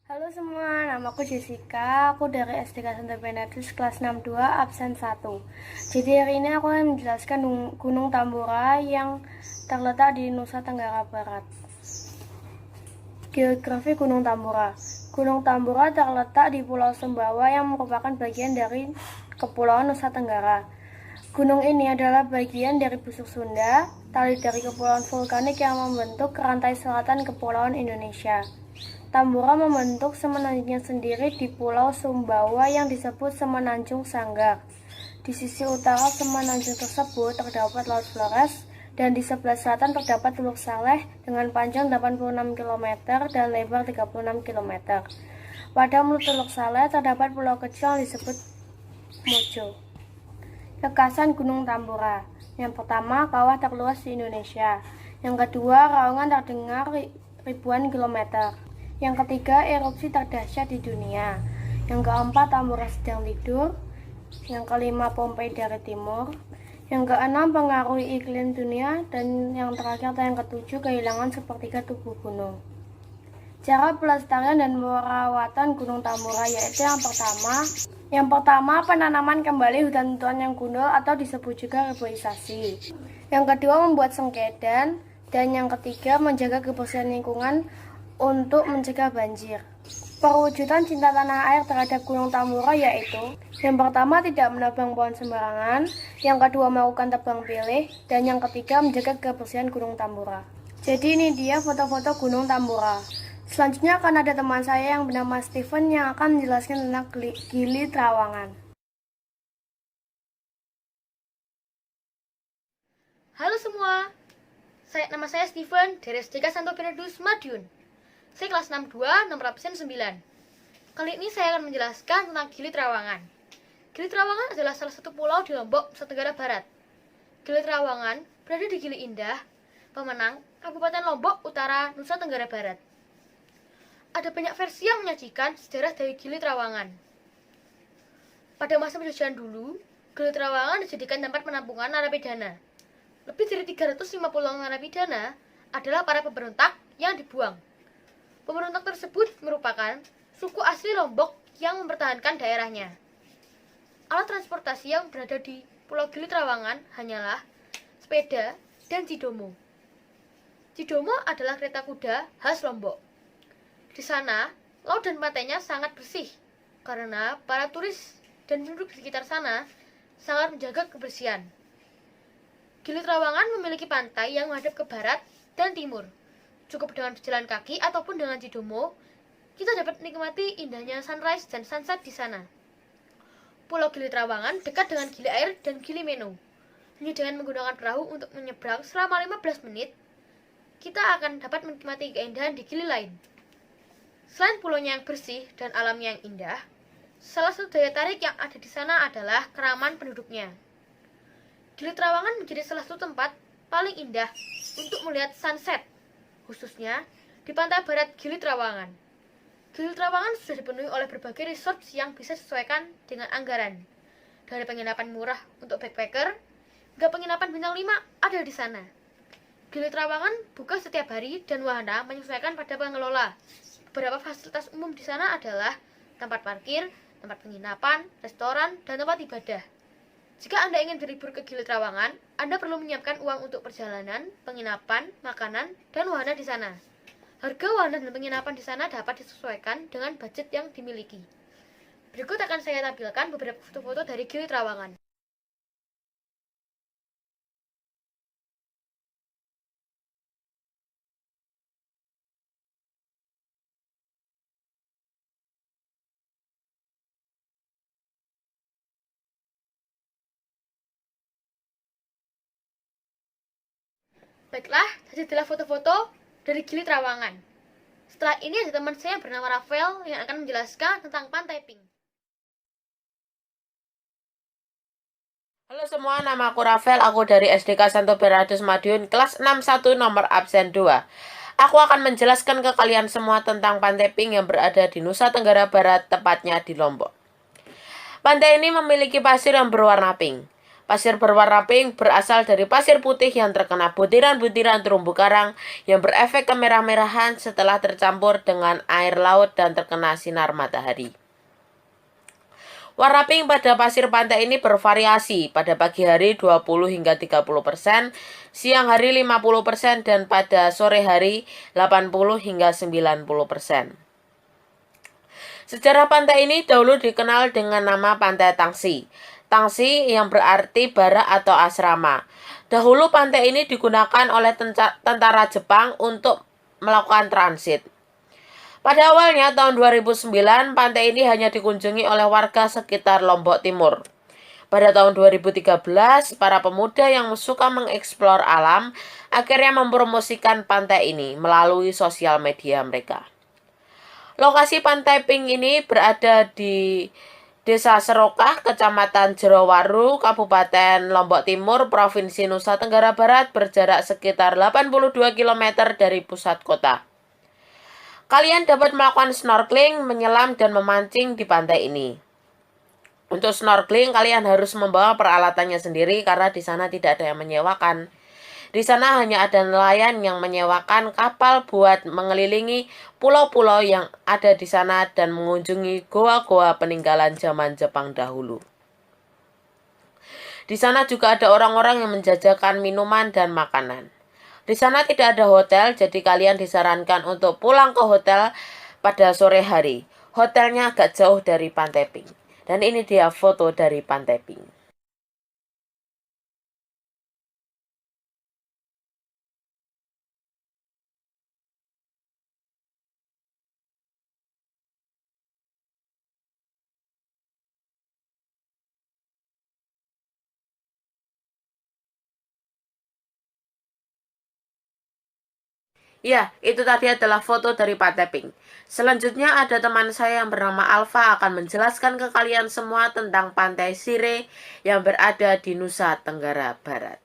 Halo semua, namaku Jessica, aku dari SDK Santo Benatus kelas 62 absen 1. Jadi hari ini aku akan menjelaskan Gunung Tambora yang terletak di Nusa Tenggara Barat. Geografi Gunung Tambora. Gunung Tambora terletak di Pulau Sumbawa yang merupakan bagian dari Kepulauan Nusa Tenggara. Gunung ini adalah bagian dari busur Sunda, tali dari kepulauan vulkanik yang membentuk rantai selatan Kepulauan Indonesia. Tambora membentuk semenanjungnya sendiri di Pulau Sumbawa yang disebut Semenanjung Sanggar. Di sisi utara semenanjung tersebut terdapat Laut Flores, dan di sebelah selatan terdapat Teluk Saleh dengan panjang 86 km dan lebar 36 km. Pada mulut Teluk Saleh terdapat pulau kecil yang disebut Mojo. Kekasan Gunung Tambora. Yang pertama, kawah terluas di Indonesia. Yang kedua, raungan terdengar ribuan kilometer. Yang ketiga, erupsi terdahsyat di dunia. Yang keempat, Tambora sedang tidur. Yang kelima, Pompei dari timur. Yang keenam, pengaruh iklim dunia. Dan yang terakhir atau yang ketujuh, kehilangan sepertiga tubuh gunung. Cara pelestarian dan perawatan Gunung Tambora yaitu yang pertama penanaman kembali hutan-hutan yang gundul atau disebut juga reboisasi. Yang kedua membuat sengkedan, dan yang ketiga menjaga kebersihan lingkungan untuk mencegah banjir. Perwujudan cinta tanah air terhadap Gunung Tambora yaitu yang pertama tidak menebang pohon sembarangan, yang kedua melakukan tebang pilih, dan yang ketiga menjaga kebersihan Gunung Tambora. Jadi ini dia foto-foto Gunung Tambora. Selanjutnya akan ada teman saya yang bernama Steven yang akan menjelaskan tentang Gili Trawangan. Halo semua, nama saya Steven dari SDK Santo Bernardus Madiun. Saya kelas 62, nomor absen 9. Kali ini saya akan menjelaskan tentang Gili Trawangan. Gili Trawangan adalah salah satu pulau di Lombok, Nusa Tenggara Barat. Gili Trawangan berada di Gili Indah, Pemenang, Kabupaten Lombok Utara, Nusa Tenggara Barat. Ada banyak versi yang menyajikan sejarah dari Gili Trawangan. Pada masa penjajahan dulu, Gili Trawangan dijadikan tempat penampungan narapidana. Lebih dari 350 narapidana adalah para pemberontak yang dibuang. Pemberontak tersebut merupakan suku asli Lombok yang mempertahankan daerahnya. Alat transportasi yang berada di Pulau Gili Trawangan hanyalah sepeda dan cidomo. Cidomo adalah kereta kuda khas Lombok. Di sana, laut dan pantainya sangat bersih karena para turis dan penduduk di sekitar sana sangat menjaga kebersihan. Gili Trawangan memiliki pantai yang menghadap ke barat dan timur. Cukup dengan berjalan kaki ataupun dengan cidomo, kita dapat menikmati indahnya sunrise dan sunset di sana. Pulau Gili Trawangan dekat dengan Gili Air dan Gili Meno. Hanya dengan menggunakan perahu untuk menyeberang selama 15 menit, kita akan dapat menikmati keindahan di Gili lain. Selain pulaunya yang bersih dan alamnya yang indah, salah satu daya tarik yang ada di sana adalah keramaan penduduknya. Gili Trawangan menjadi salah satu tempat paling indah untuk melihat sunset, khususnya di pantai barat Gili Trawangan. Gili Trawangan sudah dipenuhi oleh berbagai resort yang bisa disesuaikan dengan anggaran. Dari penginapan murah untuk backpacker, hingga penginapan bintang 5 ada di sana. Gili Trawangan buka setiap hari dan wahana menyesuaikan pada pengelola. Beberapa fasilitas umum di sana adalah tempat parkir, tempat penginapan, restoran, dan tempat ibadah. Jika Anda ingin berlibur ke Gili Trawangan, Anda perlu menyiapkan uang untuk perjalanan, penginapan, makanan, dan wahana di sana. Harga wahana dan penginapan di sana dapat disesuaikan dengan budget yang dimiliki. Berikut akan saya tampilkan beberapa foto-foto dari Gili Trawangan. Baiklah, tadi adalah foto-foto dari Gili Trawangan. Setelah ini ada teman saya yang bernama Rafael yang akan menjelaskan tentang Pantai Pink. Halo semua, nama aku Rafael, aku dari SDK Santo Bernardus Madiun, kelas 61 nomor absen 2. Aku akan menjelaskan ke kalian semua tentang Pantai Pink yang berada di Nusa Tenggara Barat, tepatnya di Lombok. Pantai ini memiliki pasir yang berwarna pink. Pasir berwarna pink berasal dari pasir putih yang terkena butiran-butiran terumbu karang yang berefek kemerah-merahan setelah tercampur dengan air laut dan terkena sinar matahari. Warna pink pada pasir pantai ini bervariasi, pada pagi hari 20 hingga 30%, siang hari 50%, dan pada sore hari 80 hingga 90%. Sejarah pantai ini dahulu dikenal dengan nama Pantai Tangsi. Tangsi yang berarti bara atau asrama. Dahulu pantai ini digunakan oleh tentara Jepang untuk melakukan transit. Pada awalnya tahun 2009, pantai ini hanya dikunjungi oleh warga sekitar Lombok Timur. Pada tahun 2013, para pemuda yang suka mengeksplor alam akhirnya mempromosikan pantai ini melalui sosial media mereka. Lokasi Pantai Pink ini berada di Desa Serokah, Kecamatan Jerowaru, Kabupaten Lombok Timur, Provinsi Nusa Tenggara Barat, berjarak sekitar 82 km dari pusat kota. Kalian dapat melakukan snorkeling, menyelam, dan memancing di pantai ini. Untuk snorkeling, kalian harus membawa peralatannya sendiri karena di sana tidak ada yang menyewakan. Di sana hanya ada nelayan yang menyewakan kapal buat mengelilingi pulau-pulau yang ada di sana dan mengunjungi goa-goa peninggalan zaman Jepang dahulu. Di sana juga ada orang-orang yang menjajakan minuman dan makanan. Di sana tidak ada hotel, jadi kalian disarankan untuk pulang ke hotel pada sore hari. Hotelnya agak jauh dari Pantai Pink. Dan ini dia foto dari Pantai Pink. Ya, itu tadi adalah foto dari Pantai Pink. Selanjutnya ada teman saya yang bernama Alfa akan menjelaskan ke kalian semua tentang Pantai Sire yang berada di Nusa Tenggara Barat.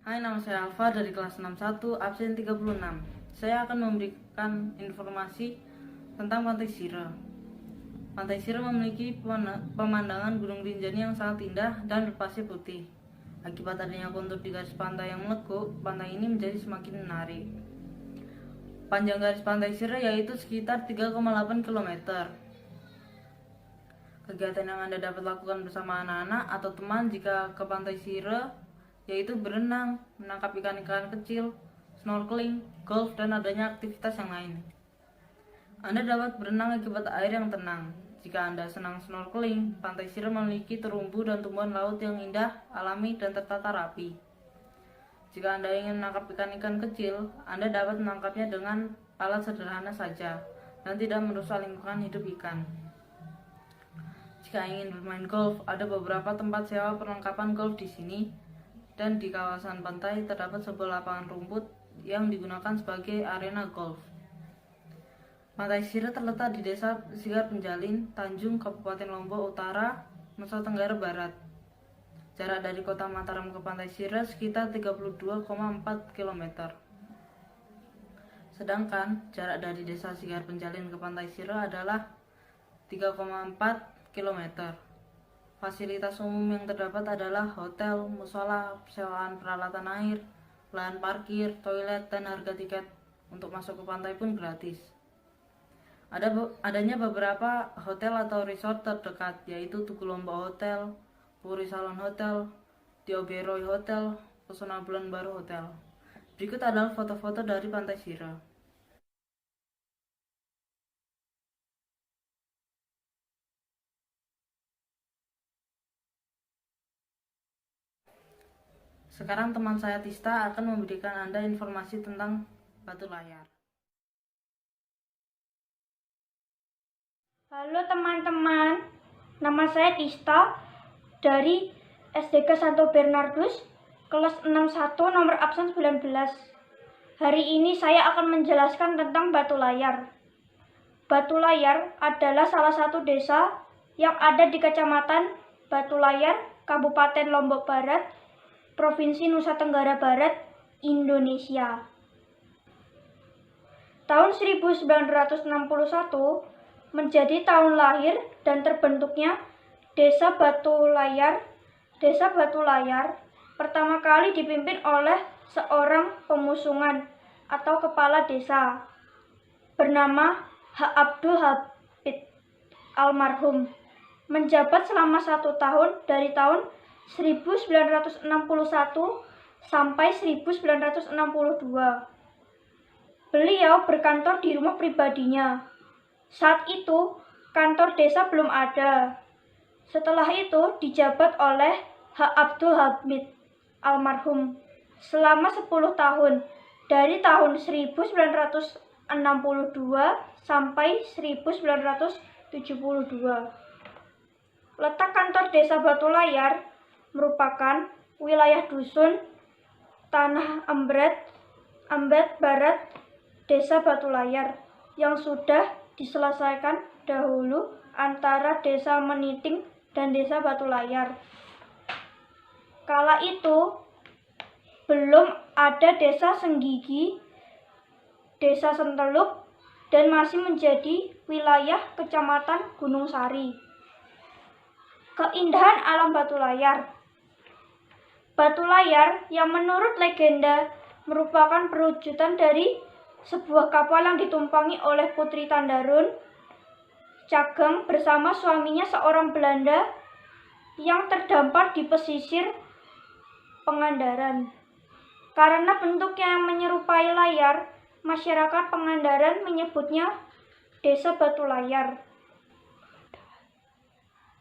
Hai, nama saya Alfa dari kelas 61, absen 36. Saya akan memberikan informasi tentang Pantai Sire. Pantai Sire memiliki pemandangan Gunung Rinjani yang sangat indah dan berpasir putih. Akibat adanya kontur di garis pantai yang melekuk, pantai ini menjadi semakin menarik. Panjang garis Pantai Sire yaitu sekitar 3,8 km. Kegiatan yang Anda dapat lakukan bersama anak-anak atau teman jika ke Pantai Sire yaitu berenang, menangkap ikan-ikan kecil, snorkeling, golf, dan adanya aktivitas yang lain. Anda dapat berenang akibat air yang tenang. Jika Anda senang snorkeling, Pantai Sire memiliki terumbu dan tumbuhan laut yang indah, alami, dan tertata rapi. Jika Anda ingin menangkap ikan-ikan kecil, Anda dapat menangkapnya dengan alat sederhana saja dan tidak merusak lingkungan hidup ikan. Jika ingin bermain golf, ada beberapa tempat sewa perlengkapan golf di sini, dan di kawasan pantai terdapat sebuah lapangan rumput yang digunakan sebagai arena golf. Pantai Sire terletak di Desa Sigar Penjalin, Tanjung, Kabupaten Lombok Utara, Nusa Tenggara Barat. Jarak dari kota Mataram ke Pantai Sire sekitar 32,4 km. Sedangkan jarak dari Desa Sigar Penjalin ke Pantai Sire adalah 3,4 km. Fasilitas umum yang terdapat adalah hotel, musola, sewaan peralatan air, lahan parkir, toilet, dan harga tiket untuk masuk ke pantai pun gratis. Adanya beberapa hotel atau resort terdekat, yaitu Tugu Lombok Hotel, Puri Salon Hotel, Dioberoy Hotel, Pesona Bulan Baru Hotel. Berikut adalah foto-foto dari Pantai Sire. Sekarang teman saya Tista akan memberikan Anda informasi tentang Batu Layar. Halo teman-teman, nama saya Tista dari SDK Santo Bernardus, kelas 61 nomor absen 19. Hari ini saya akan menjelaskan tentang Batu Layar. Batu Layar adalah salah satu desa yang ada di Kecamatan Batu Layar, Kabupaten Lombok Barat, Provinsi Nusa Tenggara Barat, Indonesia. Tahun 1961, menjadi tahun lahir dan terbentuknya Desa Batu Layar. Desa Batu Layar pertama kali dipimpin oleh seorang pemusungan atau kepala desa bernama H. Abdul Habib almarhum, menjabat selama 1 tahun dari tahun 1961 sampai 1962. Beliau berkantor di rumah pribadinya. Saat itu, kantor desa belum ada. Setelah itu dijabat oleh H. Abdul Hamid almarhum selama 10 tahun dari tahun 1962 sampai 1972. Letak kantor desa Batu Layar merupakan wilayah dusun Tanah Ambet Barat, Desa Batu Layar yang sudah diselesaikan dahulu antara Desa Meniting dan Desa Batu Layar. Kala itu belum ada Desa Senggigi, Desa Senteluk, dan masih menjadi wilayah Kecamatan Gunung Sari. Keindahan alam Batu Layar. Batu Layar yang menurut legenda merupakan perwujudan dari sebuah kapal yang ditumpangi oleh Putri Tandarun Cageng bersama suaminya seorang Belanda yang terdampar di pesisir Pangandaran. Karena bentuknya yang menyerupai layar, masyarakat Pangandaran menyebutnya Desa Batu Layar.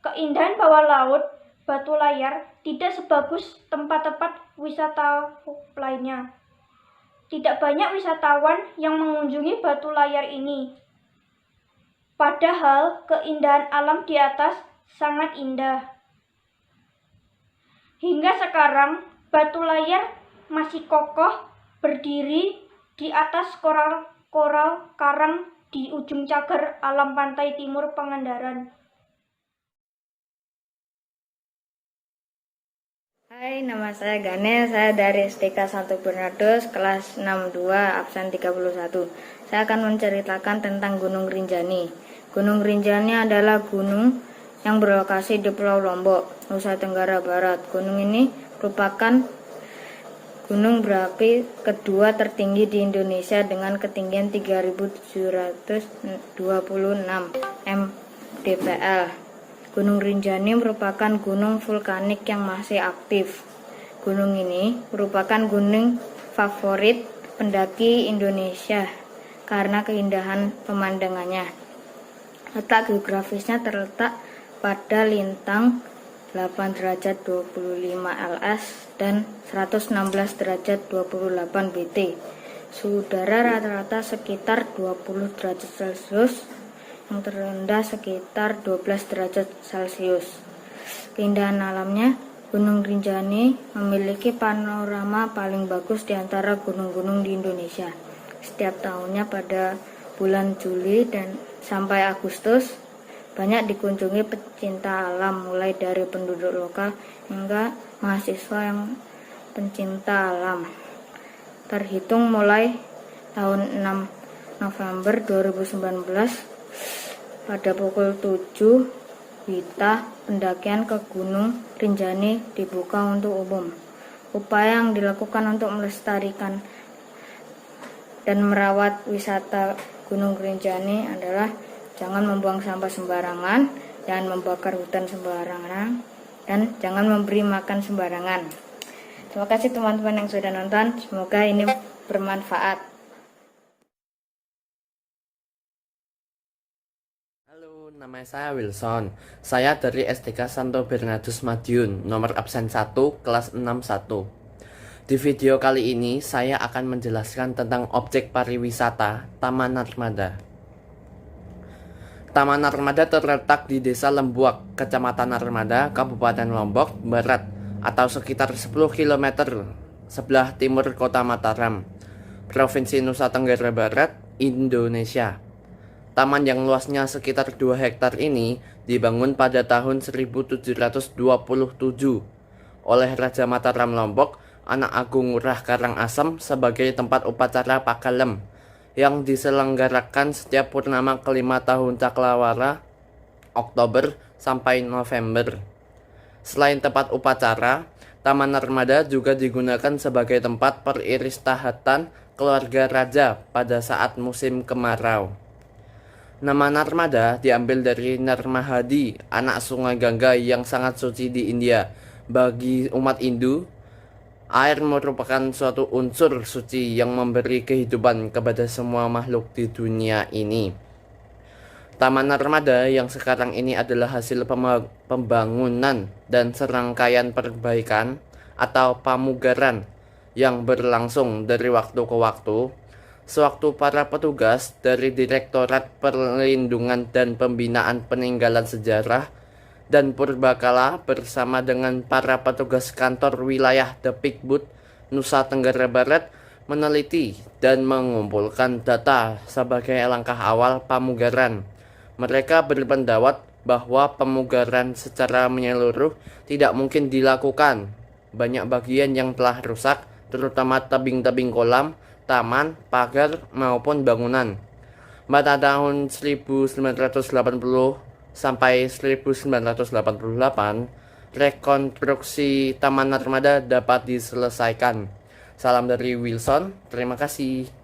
Keindahan bawah laut Batu Layar tidak sebagus tempat-tempat wisata lainnya. Tidak banyak wisatawan yang mengunjungi Batu Layar ini. Padahal keindahan alam di atas sangat indah. Hingga sekarang Batu Layar masih kokoh berdiri di atas koral-koral karang di ujung cagar alam pantai timur Pangandaran. Hai, nama saya Gane, saya dari SDK Santo Bernardus, kelas 62, absen 31. Saya akan menceritakan tentang Gunung Rinjani. Gunung Rinjani adalah gunung yang berlokasi di Pulau Lombok, Nusa Tenggara Barat. Gunung ini merupakan gunung berapi kedua tertinggi di Indonesia dengan ketinggian 3.726 mdpl. Gunung Rinjani merupakan gunung vulkanik yang masih aktif. Gunung ini merupakan gunung favorit pendaki Indonesia karena keindahan pemandangannya. Letak geografisnya terletak pada lintang 8 derajat 25 ls dan 116 derajat 28 bt. Suhu udara rata-rata sekitar 20 derajat Celcius, yang terendah sekitar 12 derajat Celcius. Keindahan alamnya, Gunung Rinjani memiliki panorama paling bagus di antara gunung-gunung di Indonesia. Setiap tahunnya pada bulan Juli dan sampai Agustus, banyak dikunjungi pecinta alam, mulai dari penduduk lokal hingga mahasiswa yang pencinta alam. Terhitung mulai tahun 6 November 2019, pada pukul 7 WITA, pendakian ke Gunung Rinjani dibuka untuk umum. Upaya yang dilakukan untuk melestarikan dan merawat wisata Gunung Rinjani adalah jangan membuang sampah sembarangan, jangan membakar hutan sembarangan, dan jangan memberi makan sembarangan. Terima kasih teman-teman yang sudah nonton, semoga ini bermanfaat. Halo, nama saya Wilson. Saya dari SDK Santo Bernardus Madiun, nomor absen 1, kelas 61. Di video kali ini, saya akan menjelaskan tentang objek pariwisata Taman Narmada. Taman Narmada terletak di Desa Lembuak, Kecamatan Narmada, Kabupaten Lombok Barat, atau sekitar 10 km sebelah timur Kota Mataram, Provinsi Nusa Tenggara Barat, Indonesia. Taman yang luasnya sekitar 2 hektar ini dibangun pada tahun 1727 oleh Raja Mataram Lombok, Anak Agung Ngurah Karangasem sebagai tempat upacara Pakalem yang diselenggarakan setiap purnama kelima tahun Cakrawala, Oktober sampai November. Selain tempat upacara, Taman Narmada juga digunakan sebagai tempat peristirahatan keluarga raja pada saat musim kemarau. Nama Narmada diambil dari Narmahadi, anak sungai Gangga yang sangat suci di India. Bagi umat Hindu, air merupakan suatu unsur suci yang memberi kehidupan kepada semua makhluk di dunia ini. Taman Narmada yang sekarang ini adalah hasil pembangunan dan serangkaian perbaikan atau pamugaran yang berlangsung dari waktu ke waktu. Sewaktu para petugas dari Direktorat Perlindungan dan Pembinaan Peninggalan Sejarah dan Purbakala bersama dengan para petugas kantor wilayah Depikbud, Nusa Tenggara Barat meneliti dan mengumpulkan data sebagai langkah awal pamugaran. Mereka berpendapat bahwa pemugaran secara menyeluruh tidak mungkin dilakukan. Banyak bagian yang telah rusak, terutama tebing-tebing kolam, taman, pagar, maupun bangunan. Pada tahun 1980 sampai 1988, rekonstruksi Taman Narmada dapat diselesaikan. Salam dari Wilson, terima kasih.